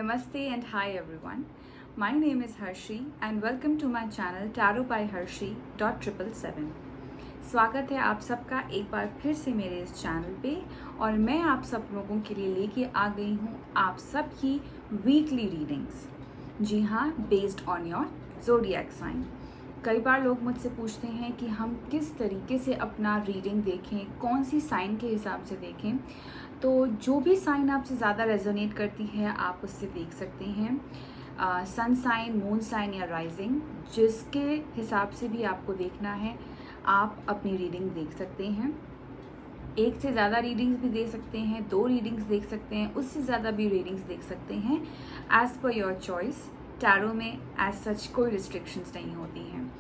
Namaste and hi everyone. My name is Harshi and welcome to my channel Tarot by Harshi .777. स्वागत है आप सबका एक बार फिर से मेरे इस चैनल पे और मैं आप सब लोगों के लिए लेके आ गई हूँ आप सबकी वीकली रीडिंग्स। जी हाँ, based on your zodiac sign. कई बार लोग मुझसे पूछते हैं कि हम किस तरीके से अपना रीडिंग देखें, कौन सी साइन के हिसाब से देखें। तो जो भी साइन आपसे ज़्यादा रेजोनेट करती है आप उससे देख सकते हैं। सन साइन, मून साइन या राइजिंग, जिसके हिसाब से भी आपको देखना है आप अपनी रीडिंग देख सकते हैं। एक से ज़्यादा रीडिंग्स भी दे सकते हैं, 2 रीडिंग्स देख सकते हैं, उससे ज़्यादा भी रीडिंग्स देख सकते हैं, as per your choice. Tarot में एज सच कोई रिस्ट्रिक्शंस नहीं होती हैं।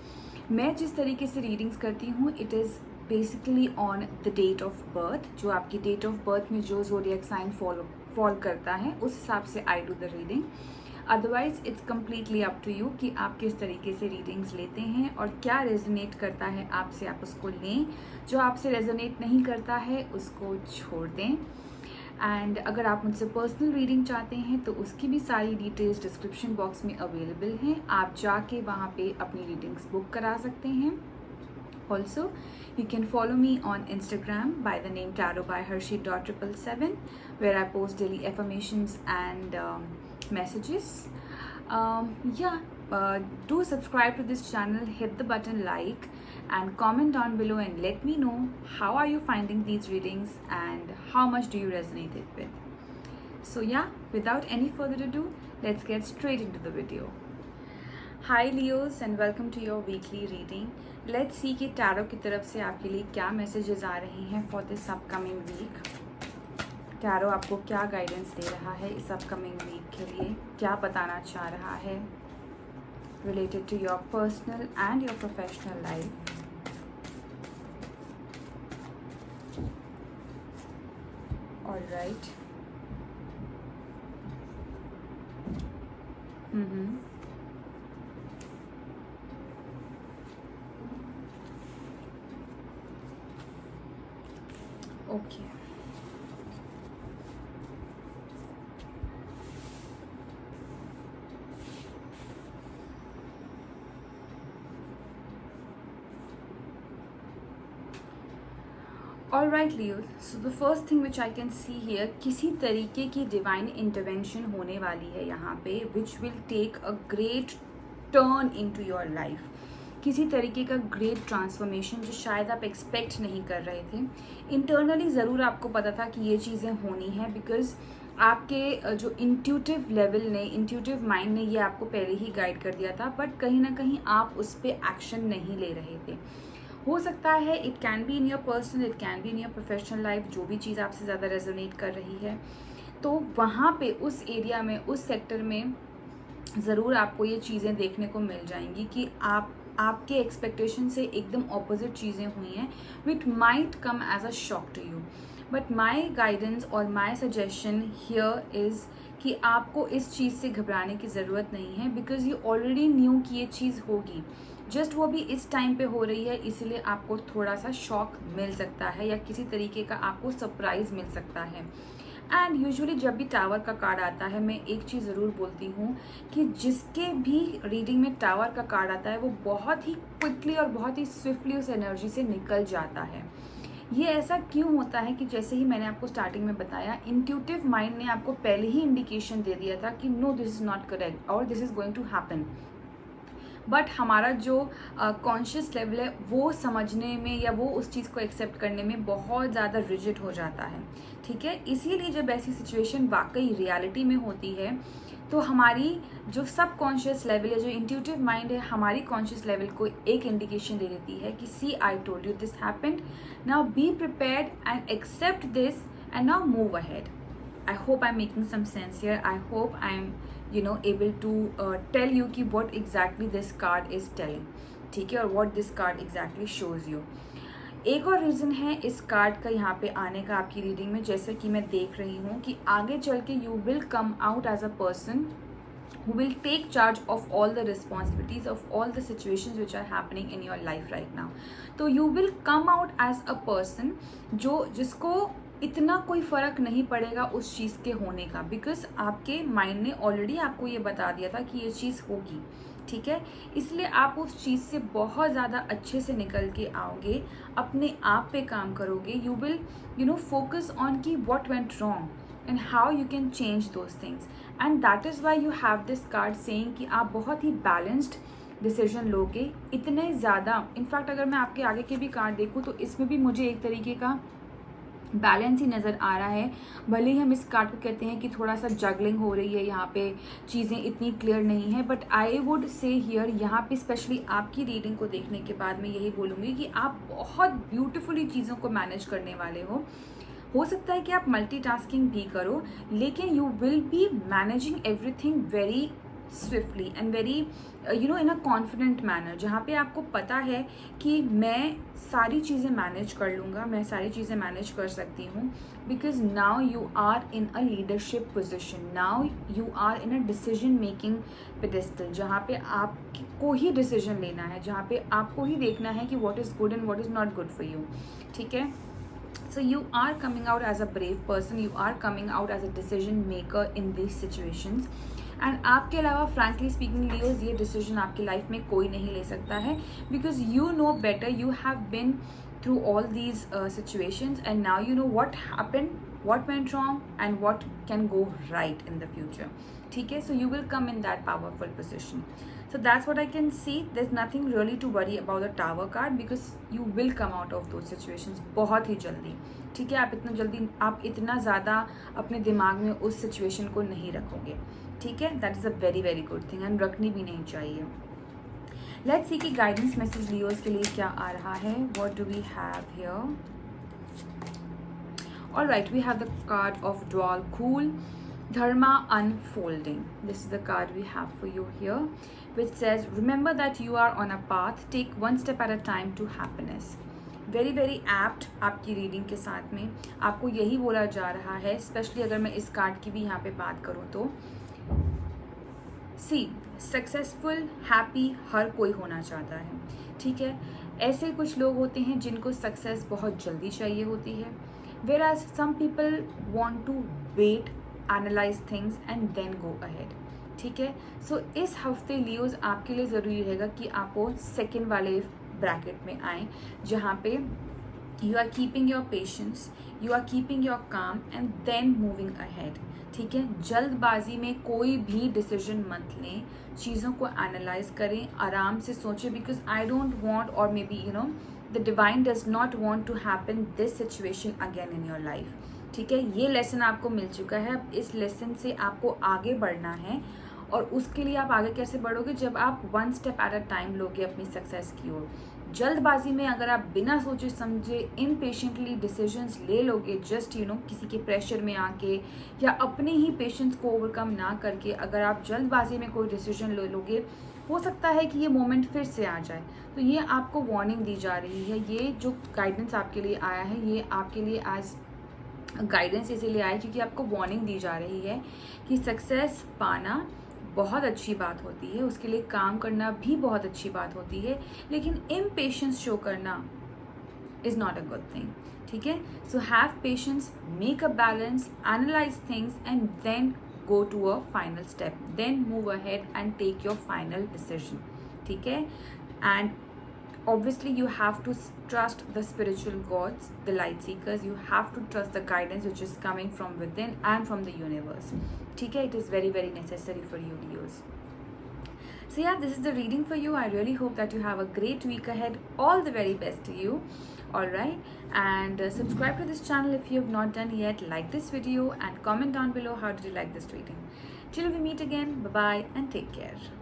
मैं जिस तरीके से रीडिंग्स करती हूँ it is basically on the date of birth. जो आपकी डेट ऑफ बर्थ में जो ज़ोडिएक साइन फॉल करता है उस हिसाब से I do the reading. Otherwise it's completely up to you कि आप किस तरीके से रीडिंग्स लेते हैं और क्या रेजोनेट करता है आपसे आप उसको लें, जो आपसे रेजोनेट नहीं करता है उसको छोड़ दें। एंड अगर आप मुझसे पर्सनल रीडिंग चाहते हैं तो उसकी भी सारी डिटेल्स डिस्क्रिप्शन बॉक्स में अवेलेबल हैं, आप जाके वहाँ पे अपनी रीडिंग्स बुक करा सकते हैं। Also, you can follow me on Instagram by the name Tarot by Harshi .777, where I post daily affirmations and messages. Do subscribe to this channel, hit the button like and comment down below and let me know how are you finding these readings and how much do you resonate it with. So yeah, without any further ado, let's get straight into the video. Hi Leos and welcome to your weekly reading. Let's see कि tarot की तरफ से आपके लिए क्या messages आ रहे हैं for this upcoming week. Tarot आपको क्या गाइडेंस दे रहा है इस अपकमिंग वीक के लिए, क्या बताना चाह रहा है related to your personal and your professional life. Alright. Okay, alright Leos, so the first thing which I can see here, किसी तरीके की डिवाइन इंटरवेंशन होने वाली है यहाँ पे which will take a great turn into your life. किसी तरीके का ग्रेट ट्रांसफॉर्मेशन जो शायद आप एक्सपेक्ट नहीं कर रहे थे। इंटरनली ज़रूर आपको पता था कि ये चीज़ें होनी है, बिकॉज आपके जो इंट्यूटिव लेवल ने, इंट्यूटिव माइंड ने ये आपको पहले ही गाइड कर दिया था, बट कहीं ना कहीं आप उस पर एक्शन नहीं ले रहे थे। हो सकता है it can be in your personal, it can be in your professional life, जो भी चीज़ आपसे ज़्यादा रेजोनेट कर रही है तो वहाँ पे उस एरिया में, उस सेक्टर में ज़रूर आपको ये चीज़ें देखने को मिल जाएंगी कि आपके एक्सपेक्टेशन से एकदम ऑपोजिट चीज़ें हुई हैं which might come as a shock to you. But my guidance और माई सजेशन हियर इज़ कि आपको इस चीज़ से घबराने की ज़रूरत नहीं है, बिकॉज यू ऑलरेडी न्यू कि ये चीज़ होगी। जस्ट वो भी इस टाइम पे हो रही है, इसलिए आपको थोड़ा सा शॉक मिल सकता है या किसी तरीके का आपको सरप्राइज़ मिल सकता है। एंड यूजुअली जब भी टावर का कार्ड आता है मैं एक चीज़ ज़रूर बोलती हूँ कि जिसके भी रीडिंग में टावर का कार्ड आता है वो बहुत ही क्विकली और बहुत ही स्विफ्टली उस एनर्जी से निकल जाता है। ये ऐसा क्यों होता है कि जैसे ही मैंने आपको स्टार्टिंग में बताया, इंट्यूटिव माइंड ने आपको पहले ही इंडिकेशन दे दिया था कि no, this is not correct और this is going to happen. But हमारा जो कॉन्शियस लेवल है वो समझने में या वो उस चीज़ को एक्सेप्ट करने में बहुत ज़्यादा रिजिड हो जाता है। ठीक है, इसीलिए जब ऐसी सिचुएशन वाकई रियलिटी में होती है तो हमारी जो सब कॉन्शियस लेवल है, जो इंट्यूटिव माइंड है, हमारी कॉन्शियस लेवल को एक इंडिकेशन दे देती है कि see, I told you this happened, now be prepared and accept this and now move ahead. I hope I'm making some sense here. I hope I'm able to tell you कि what exactly this card is telling, ठीक है, और what this card exactly shows you. एक और reason है इस card का यहाँ पे आने का आपकी रीडिंग में, जैसे कि मैं देख रही हूँ कि आगे चल के you will come out as a person who will take charge of all the responsibilities of all the situations which are happening in your life right now. तो you will come out as a person जिसको इतना कोई फ़र्क नहीं पड़ेगा उस चीज़ के होने का, बिकॉज आपके माइंड ने ऑलरेडी आपको ये बता दिया था कि ये चीज़ होगी, ठीक है। इसलिए आप उस चीज़ से बहुत ज़्यादा अच्छे से निकल के आओगे, अपने आप पे काम करोगे, यू विल फोकस ऑन कि what went wrong and how you can change those things, and that is why you have this card saying कि आप बहुत ही बैलेंस्ड डिसीजन लोगे, इतने ज़्यादा। इनफैक्ट अगर मैं आपके आगे के भी कार्ड देखूँ तो इसमें भी मुझे एक तरीके का बैलेंस ही नज़र आ रहा है। भले ही हम इस कार्ड को कहते हैं कि थोड़ा सा जगलिंग हो रही है, यहाँ पे चीज़ें इतनी क्लियर नहीं है, but I would say here यहाँ पे स्पेशली आपकी रीडिंग को देखने के बाद मैं यही बोलूँगी कि आप बहुत ब्यूटीफुली चीज़ों को मैनेज करने वाले हो सकता है कि आप मल्टीटास्किंग भी करो, लेकिन you will be managing everything very swiftly and very in a confident manner, जहाँ पे आपको पता है कि मैं सारी चीज़ें मैनेज कर लूँगा, मैं सारी चीज़ें मैनेज कर सकती हूँ, because now you are in a leadership position, now you are in a decision making pedestal, जहाँ पे आपको ही डिसीजन लेना है, जहाँ पे आपको ही देखना है कि what is good and what is not good for you, ठीक है। So you are coming out as a brave person, you are coming out as a decision maker in these situations, and आपके अलावा frankly speaking Leos ये decision आपकी life में कोई नहीं ले सकता है, because you know better, you have been through all these situations and now you know what happened, what went wrong and what can go right in the future, ठीक है। So you will come in that powerful position, so that's what I can see. There's nothing really to worry about the tower card because you will come out of those situations बहुत ही जल्दी, ठीक है। आप इतना ज़्यादा अपने दिमाग में उस सिचुएशन को नहीं रखोगे, ठीक है। That is a very very good thing and रखनी भी नहीं चाहिए। लेट्स सी कि गाइडेंस मैसेज लियोज के लिए क्या आ रहा है। What do we have here? Alright, we have the card of ड्रॉल कूल Dharma unfolding. This is the card we have for you here, which says remember that you are on a path, take one step at a time to happiness. Very very apt आपकी reading के साथ में आपको यही बोला जा रहा है, स्पेशली अगर मैं इस कार्ड की भी यहाँ पे बात करूँ तो सी सक्सेसफुल हैप्पी हर कोई होना चाहता है, ठीक है। ऐसे कुछ लोग होते हैं जिनको सक्सेस बहुत जल्दी चाहिए होती है, whereas some people want to wait, analyse things and then go ahead, ठीक है। सो इस हफ्ते लियोज आपके लिए ज़रूरी रहेगा कि आपको सेकेंड वाले ब्रैकेट में आए, जहाँ पे you are keeping your patience, you are keeping your calm and then moving ahead, ठीक है। जल्दबाजी में कोई भी डिसीजन मत लें, चीज़ों को एनालाइज करें, आराम से सोचें, बिकॉज आई डोंट वॉन्ट और maybe the divine does not want to happen this situation again in your life, ठीक है। ये लेसन आपको मिल चुका है, अब इस लेसन से आपको आगे बढ़ना है, और उसके लिए आप आगे कैसे बढ़ोगे? जब आप one step at a time लोगे अपनी सक्सेस की ओर। जल्दबाजी में अगर आप बिना सोचे समझे इनपेशेंटली डिसीजंस ले लोगे, जस्ट किसी के प्रेशर में आके या अपने ही पेशेंस को ओवरकम ना करके अगर आप जल्दबाजी में कोई डिसीजन ले लोगे, हो सकता है कि ये मोमेंट फिर से आ जाए। तो ये आपको वार्निंग दी जा रही है, ये जो गाइडेंस आपके लिए आया है ये आपके लिए एज गाइडेंस इसीलिए आया क्योंकि आपको वार्निंग दी जा रही है कि सक्सेस पाना बहुत अच्छी बात होती है, उसके लिए काम करना भी बहुत अच्छी बात होती है, लेकिन इम्पेशेंस शो करना is not a good thing, ठीक है। So have patience, make a balance, analyse things and then go to a final step, then move ahead and take your final decision, ठीक है। And obviously you have to trust the spiritual gods, the light seekers, you have to trust the guidance which is coming from within and from the universe, ठीक है। It is very very necessary for you, Leos. So yeah, this is the reading for you. I really hope that you have a great week ahead. All the very best to you. Alright, and subscribe to this channel if you have not done yet. Like this video and comment down below how did you like this reading. Till we meet again, bye bye and take care.